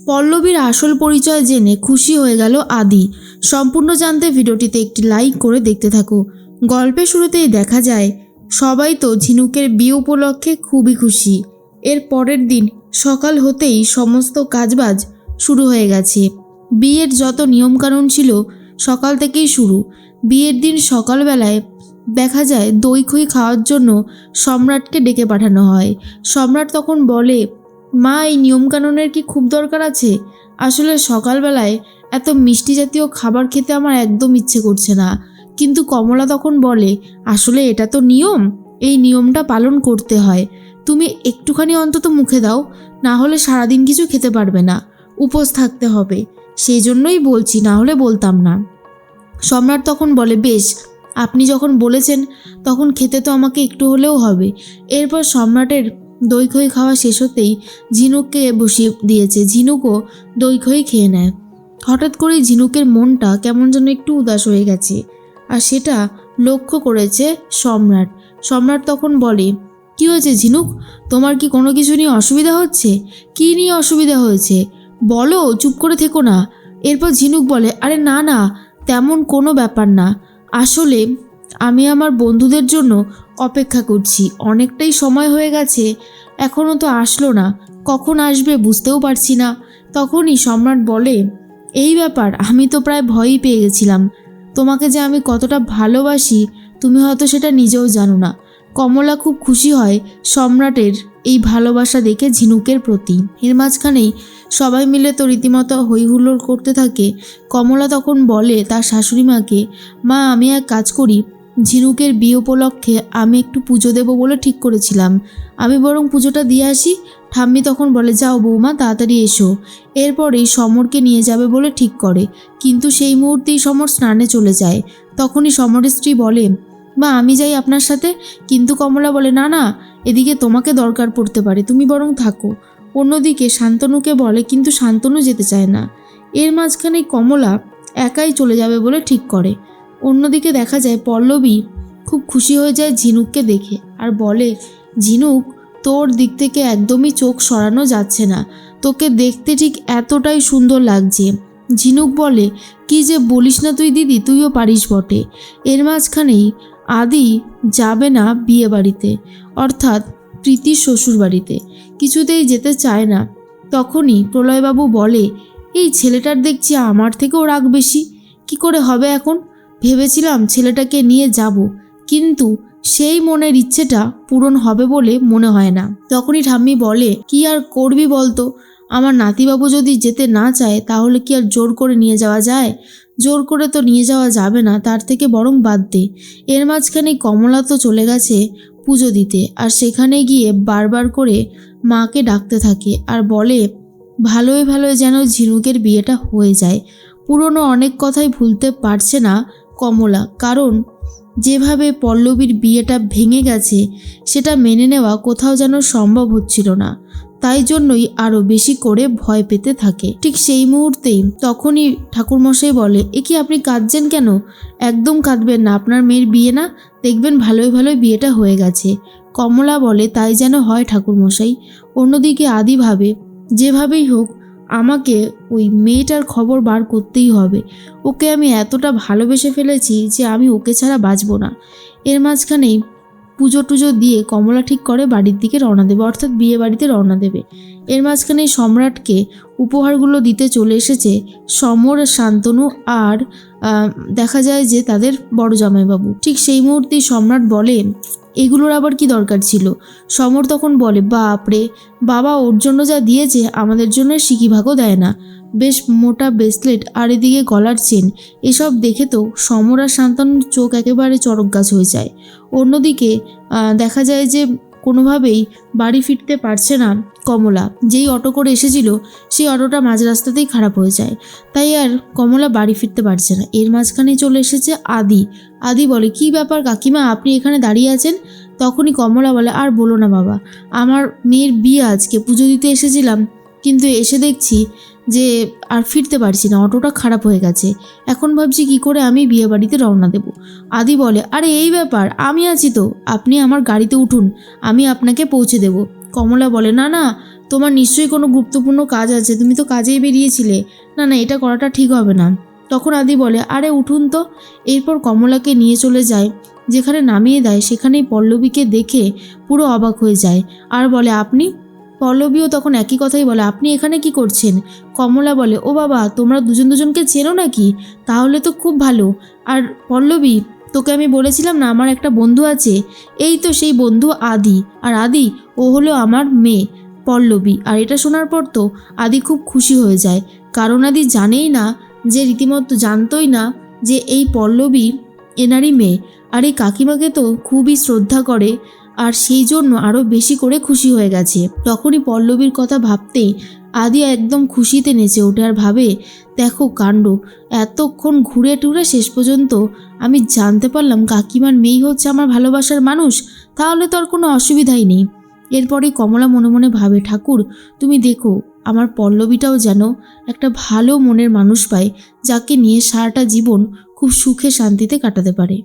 পল্লবীর আসল পরিচয় জেনে খুশি হয়ে গেল আদি। সম্পূর্ণ জানতে ভিডিওটিতে একটি লাইক করে দেখতে থাকো। গল্পের শুরুতেই দেখা যায় সবাই তো ঝিনুকের বিয়ে উপলক্ষে খুবই খুশি। এর পরের দিন সকাল হতেই সমস্ত কাজবাজ শুরু হয়ে গেছে। বিয়ের যত নিয়মকানুন ছিল সকাল থেকেই শুরু। বিয়ের দিন সকালবেলায় দেখা যায় দই খই খাওয়ার জন্য সম্রাটকে ডেকে পাঠানো হয়। সম্রাট তখন বলে, মা, এই নিয়মকানুনের কি খুব দরকার আছে? আসলে সকালবেলায় এত মিষ্টি জাতীয় খাবার খেতে আমার একদম ইচ্ছে করছে না। কিন্তু কমলা তখন বলে, আসলে এটা তো নিয়ম, এই নিয়মটা পালন করতে হয়। তুমি একটুখানি অন্তত মুখে দাও, না হলে সারাদিন কিছু খেতে পারবে না, উপোস থাকতে হবে। সেই জন্যই বলছি, না হলে বলতাম না। সম্রাট তখন বলে, বেশ, আপনি যখন বলেছেন তখন খেতে তো আমাকে একটু হলেও হবে। এরপর সম্রাটের দই খই খাওয়া শেষ হতেই ঝিনুককে বসিয়ে দিয়েছে। ঝিনুকও দই খই খেয়ে নেয়। হঠাৎ করেই ঝিনুকের মনটা কেমন যেন একটু উদাস হয়ে গেছে, আর সেটা লক্ষ্য করেছে সম্রাট। সম্রাট তখন বলে, কি হয়েছে ঝিনুক, তোমার কি কোনো কিছু নিয়ে অসুবিধা হচ্ছে? কি নিয়ে অসুবিধা হয়েছে বলো, চুপ করে থেকো না। এরপর ঝিনুক বলে, আরে না না, তেমন কোনো ব্যাপার না। আসলে আমি আমার বন্ধুদের জন্য অপেক্ষা করছি, অনেকটাই সময় হয়ে গেছে, এখনও তো আসলো না, কখন আসবে বুঝতেও পারছি না। তখনই সম্রাট বলে, এই ব্যাপার, আমি তো প্রায় ভয়ই পেয়ে গেছিলাম। তোমাকে যে আমি কতটা ভালোবাসি তুমি হয়তো সেটা নিজেও জানো না। কমলা খুব খুশি হয় সম্রাটের এই ভালোবাসা দেখে ঝিনুকের প্রতি। এর মাঝখানেই সবাই মিলে তো রীতিমতো হই হুল্লোড় করতে থাকে। কমলা তখন বলে তার শাশুড়ি মাকে, মা, আমি এক কাজ করি, ঝিনুকের বিয়ে উপলক্ষে আমি একটু পুজো দেবো বলে ঠিক করেছিলাম, আমি বরং পুজোটা দিয়ে আসি। ঠাম্মি তখন বলে, যাও বৌমা, তাড়াতাড়ি এসো। এরপরেই সমরকে নিয়ে যাবে বলে ঠিক করে, কিন্তু সেই মুহূর্তেই সমর স্নানে চলে যায়। তখনই সমরের স্ত্রী বলে, মা, আমি যাই আপনার সাথে। কিন্তু কমলা বলে, না না, এদিকে তোমাকে দরকার পড়তে পারে, তুমি বরং থাকো। অন্যদিকে শান্তনুকে বলে, কিন্তু শান্তনু যেতে চায় না। এর মাঝখানে কমলা একাই চলে যাবে বলে ঠিক করে। অন্যদিকে দেখা যায় পল্লবী খুব খুশি হয়ে যায় ঝিনুককে দেখে, আর বলে, ঝিনুক, তোর দিক থেকে একদমই চোখ সরানো যাচ্ছে না, তোকে দেখতে ঠিক এতটাই সুন্দর লাগছে। ঝিনুক বলে, কি যে বলিস না তুই দিদি, তুইও পারিস বটে। এর মাঝখানেই আদি যাবে না বিয়ে বাড়িতে, অর্থাৎ প্রীতির শ্বশুর বাড়িতে, কিছুতেই যেতে চায় না। তখনই প্রলয়বাবু বলে, এই ছেলেটার দেখছি আমার থেকেও রাগ বেশি, কি করে হবে এখন? ভেবেছিলাম ছেলেটাকে নিয়ে যাব, কিন্তু সেই মনের ইচ্ছেটা পূরণ হবে বলে মনে হয় না। তখনই ঠাম্মি বলে, কি আর করবি বলতো, আমার নাতিবাবু যদি যেতে না চায় তাহলে কি আর জোর করে নিয়ে যাওয়া যায়? জোর করে তো নিয়ে যাওয়া যাবে না, তার থেকে বরং বাদ দে। এর মাঝখানে কমলা তো চলে গেছে পুজো দিতে, আর সেখানে গিয়ে বারবার করে মাকে ডাকতে থাকে আর বলে, ভালোই ভালোই যেন ঝিনুকের বিয়েটা হয়ে যায়। পুরনো অনেক কথাই ভুলতে পারছে না কমলা, কারণ যেভাবে পল্লবীর বিয়েটা ভেঙে গেছে সেটা মেনে নেওয়া কোথাও যেন সম্ভব হচ্ছিল না। তাই জন্যই আরও বেশি করে ভয় পেতে থাকে। ঠিক সেই মুহূর্তেই তখনই ঠাকুরমশাই বলে, এ কি আপনি কাঁদছেন কেন? একদম কাঁদবেন না, আপনার মেয়ের বিয়ে না, দেখবেন ভালোই ভালোই বিয়েটা হয়ে গেছে। কমলা বলে, তাই যেন হয় ঠাকুরমশাই। অন্যদিকে আদি ভাবে, যেভাবেই হোক আমাকে ওই মেয়েটার খবর বার করতেই হবে। ওকে আমি এতটা ভালোবেসে ফেলেছি যে আমি ওকে ছাড়া বাঁচব না। এর মাঝখানেই পুজো টুজো দিয়ে কমলা ঠিক করে বাড়ির দিকে রওনা দেবে, অর্থাৎ বিয়ে বাড়িতে রওনা দেবে। এর মাঝখানেই সম্রাটকে উপহারগুলো দিতে চলে এসেছে সমর, শান্তনু আর দেখা যায় যে তাদের বড় জামাইবাবু। ঠিক সেই মুহূর্তেই সম্রাট বলে, এগুলোর আবার কি দরকার ছিল? সমর তখন বলে, বাপরে বাবা, ওর জন্য যা দিয়েছে আমাদের জন্য সিকিভাগও দেয় না। বেশ মোটা ব্রেসলেট আর এদিকে গলার চেন, এসব দেখে তো সমর আর শান্তনুর চোখ একেবারে চড়ক গাছ হয়ে যায়। অন্যদিকে দেখা যায় যে কোনোভাবেই বাড়ি ফিরতে পারছে না কমলা। যেই অটো করে এসেছিল সেই অটোটা মাঝ রাস্তাতেই খারাপ হয়ে যায়, তাই আর কমলা বাড়ি ফিরতে পারছে না। এর মাঝখানেই চলে এসেছে আদি। আদি বলে, কি ব্যাপার কাকিমা, আপনি এখানে দাঁড়িয়ে আছেন? তখনই কমলা বলে, আর বলো না বাবা, আমার মেয়ের বিয়ে আজকে, পুজো দিতে এসেছিলাম, কিন্তু এসে দেখছি যে আর ফিরতে পারছি না, অটোটা খারাপ হয়ে গেছে। এখন ভাবছি কি করে আমি বিয়ে বাড়িতে রওনা দেব। আদি বলে, আরে এই ব্যাপার, আমি আছি তো, আপনি আমার গাড়িতে উঠুন, আমি আপনাকে পৌঁছে দেব। কমলা বলে, না না, তোমার নিশ্চয়ই কোনো গুরুত্বপূর্ণ কাজ আছে, তুমি তো কাজেই বেরিয়েছিলে। না না, এটা করাটা ঠিক হবে না। তখন আদি বলে, আরে উঠুন তো। এরপর কমলাকে নিয়ে চলে যায়, যেখানে নামিয়ে দেয় সেখানেই পল্লবীকে দেখে পুরো অবাক হয়ে যায় আর বলে, আপনি? পল্লবীও তখন একই কথাই বলে, আপনি এখানে কি করছেন? কমলা বলে, ও বাবা, তোমরা দুজন দুজনকে চেনো নাকি? তাহলে তো খুব ভালো। আর পল্লবী, তোকে আমি বলেছিলাম না আমার একটা বন্ধু আছে, এই তো সেই বন্ধু আদি। আর আদি, ও হলো আমার মেয়ে পল্লবী। আর এটা শোনার পর তো আদি খুব খুশি হয়ে যায়, কারণ আদি জানেই না, যে রীতিমতো জানতোই না যে এই পল্লবী এনারই মেয়ে। আর এই কাকিমাকে তো খুবই শ্রদ্ধা করে, আর সেই জন্য আরও বেশি করে খুশি হয়ে গেছে। তখনই পল্লবীর কথা ভাবতেই আদি একদম খুশিতে নেচে ওঠে আর ভাবে, দেখো কাণ্ড, এতক্ষণ ঘুরে টুরে শেষ পর্যন্ত আমি জানতে পারলাম কাকিমার মেয়েই হচ্ছে আমার ভালোবাসার মানুষ। তাহলে তো আর কোনো অসুবিধাই নেই। এরপরেই কমলা মনে মনে ভাবে, ঠাকুর তুমি দেখো আমার পল্লবীটাও যেন একটা ভালো মনের মানুষ পায়, যাকে নিয়ে সারাটা জীবন খুব সুখে শান্তিতে কাটাতে পারে।